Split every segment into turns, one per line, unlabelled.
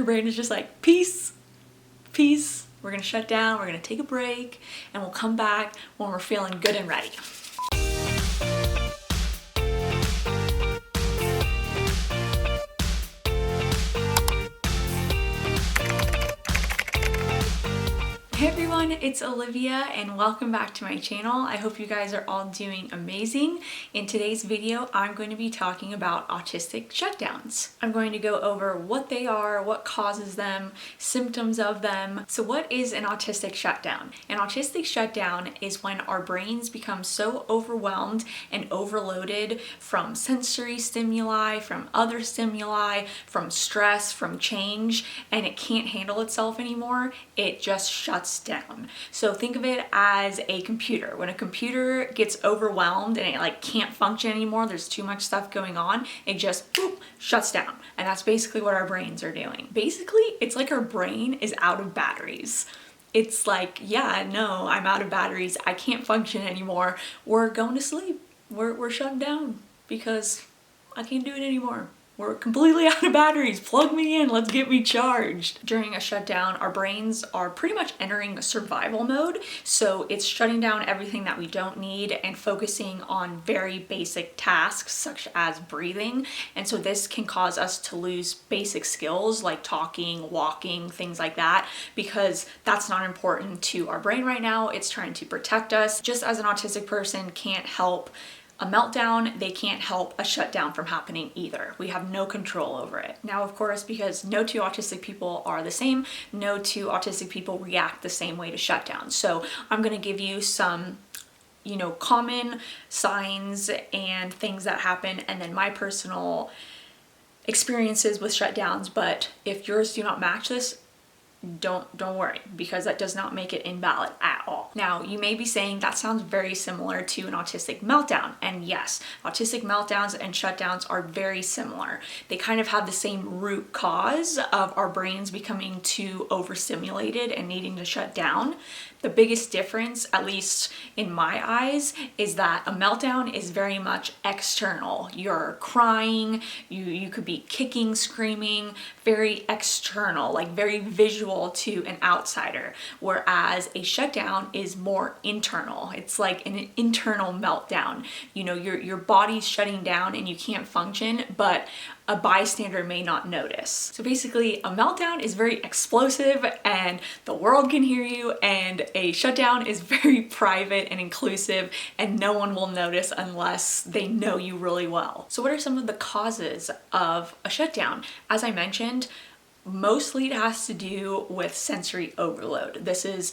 Your brain is just like, peace, peace. We're gonna shut down, we're gonna take a break, and we'll come back when we're feeling good and ready. Hey everyone, it's Olivia and welcome back to my channel. I hope you guys are all doing amazing. In today's video, I'm going to be talking about autistic shutdowns. I'm going to go over what they are, what causes them, symptoms of them. So what is an autistic shutdown? An autistic shutdown is when our brains become so overwhelmed and overloaded from sensory stimuli, from other stimuli, from stress, from change, and it can't handle itself anymore. It just shuts down. So think of it as a computer. When a computer gets overwhelmed and it can't function anymore, there's too much stuff going on, it just boop, shuts down. And that's basically what our brains are doing. Basically, it's like our brain is out of batteries. It's like, yeah, no, I'm out of batteries. I can't function anymore. We're going to sleep. We're shut down because I can't do it anymore. We're completely out of batteries. Plug me in, let's get me charged. During a shutdown, our brains are pretty much entering a survival mode. So it's shutting down everything that we don't need and focusing on very basic tasks such as breathing. And so this can cause us to lose basic skills like talking, walking, things like that, because that's not important to our brain right now. It's trying to protect us. Just as an autistic person can't help a meltdown, they can't help a shutdown from happening either. We have no control over it. Now, of course, because no two autistic people are the same, no two autistic people react the same way to shutdowns. So I'm gonna give you some common signs and things that happen, and then my personal experiences with shutdowns. But if yours do not match this, don't worry, because that does not make it invalid at all. Now, you may be saying that sounds very similar to an autistic meltdown, and yes, autistic meltdowns and shutdowns are very similar. They kind of have the same root cause of our brains becoming too overstimulated and needing to shut down. The biggest difference, at least in my eyes, is that a meltdown is very much external. You're crying, you could be kicking, screaming, very external, like very visual to an outsider, whereas a shutdown is more internal. It's like an internal meltdown. Your body's shutting down and you can't function, but a bystander may not notice. So basically, a meltdown is very explosive and the world can hear you, and a shutdown is very private and inclusive and no one will notice unless they know you really well. So what are some of the causes of a shutdown? As I mentioned, mostly it has to do with sensory overload. This is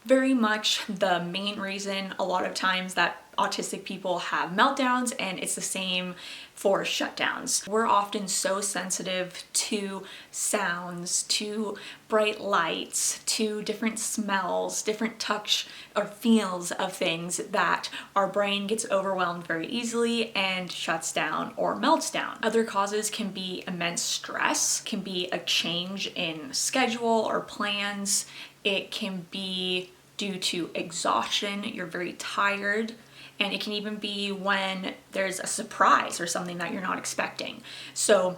very much the main reason a lot of times that autistic people have meltdowns, and it's the same for shutdowns. We're often so sensitive to sounds, to bright lights, to different smells, different touch or feels of things, that our brain gets overwhelmed very easily and shuts down or melts down. Other causes can be immense stress, can be a change in schedule or plans. It can be due to exhaustion, you're very tired. And it can even be when there's a surprise or something that you're not expecting. So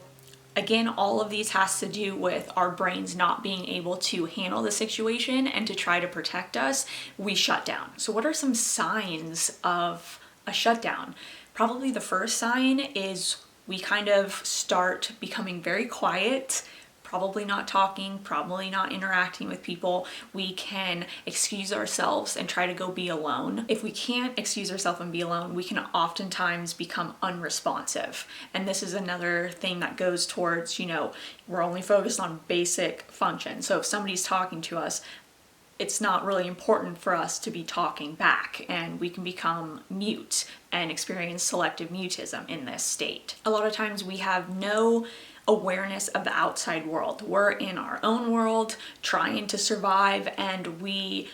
again, all of these has to do with our brains not being able to handle the situation, and to try to protect us, we shut down. So what are some signs of a shutdown? Probably the first sign is we kind of start becoming very quiet, probably not talking, probably not interacting with people. We can excuse ourselves and try to go be alone. If we can't excuse ourselves and be alone, we can oftentimes become unresponsive. And this is another thing that goes towards, we're only focused on basic function. So if somebody's talking to us, it's not really important for us to be talking back, and we can become mute and experience selective mutism in this state. A lot of times we have no awareness of the outside world. We're in our own world trying to survive, and we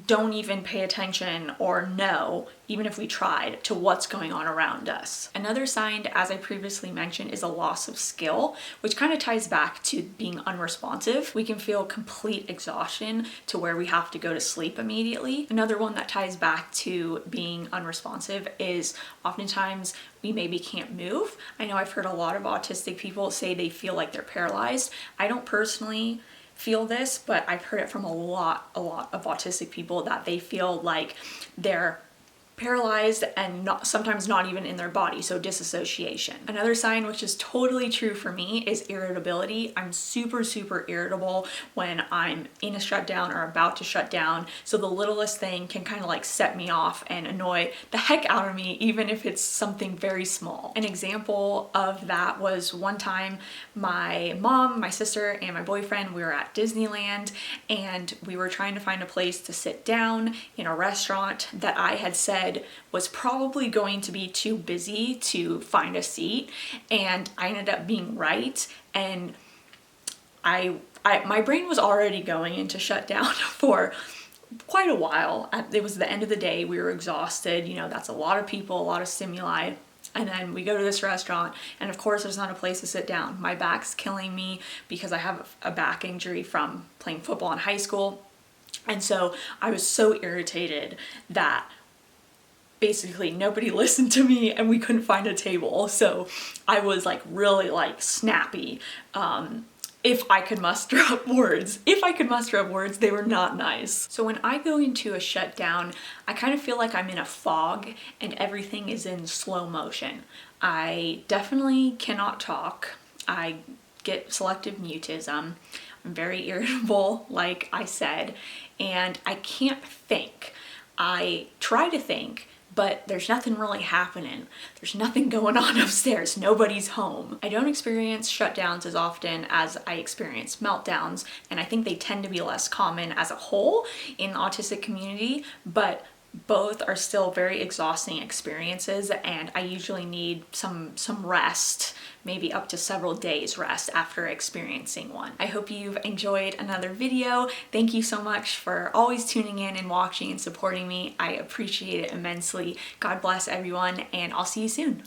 don't even pay attention or know, even if we tried, to what's going on around us. Another sign, as I previously mentioned, is a loss of skill, which kind of ties back to being unresponsive. We can feel complete exhaustion to where we have to go to sleep immediately. Another one that ties back to being unresponsive is oftentimes we maybe can't move. I know I've heard a lot of autistic people say they feel like they're paralyzed. I don't personally feel this, but I've heard it from a lot of autistic people that they feel like they're paralyzed and sometimes not even in their body, so disassociation. Another sign, which is totally true for me, is irritability. I'm super irritable when I'm in a shutdown or about to shut down, so the littlest thing can kind of like set me off and annoy the heck out of me, even if it's something very small. An example of that was one time my mom, my sister, and my boyfriend, we were at Disneyland and we were trying to find a place to sit down in a restaurant that I had said was probably going to be too busy to find a seat, and I ended up being right, and my brain was already going into shutdown for quite a while. It was the end of the day, we were exhausted, you know, that's a lot of people, a lot of stimuli. And then we go to this restaurant, and of course there's not a place to sit down. My back's killing me because I have a back injury from playing football in high school. And so I was so irritated that basically nobody listened to me and we couldn't find a table. So I was like really like snappy. If I could muster up words. If I could muster up words, they were not nice. So when I go into a shutdown, I kind of feel like I'm in a fog and everything is in slow motion. I definitely cannot talk. I get selective mutism. I'm very irritable, like I said, and I can't think. I try to think, but there's nothing really happening. There's nothing going on upstairs. Nobody's home. I don't experience shutdowns as often as I experience meltdowns, and I think they tend to be less common as a whole in the autistic community, but both are still very exhausting experiences, and I usually need some rest, maybe up to several days rest after experiencing one. I hope you've enjoyed another video. Thank you so much for always tuning in and watching and supporting me. I appreciate it immensely. God bless everyone, and I'll see you soon.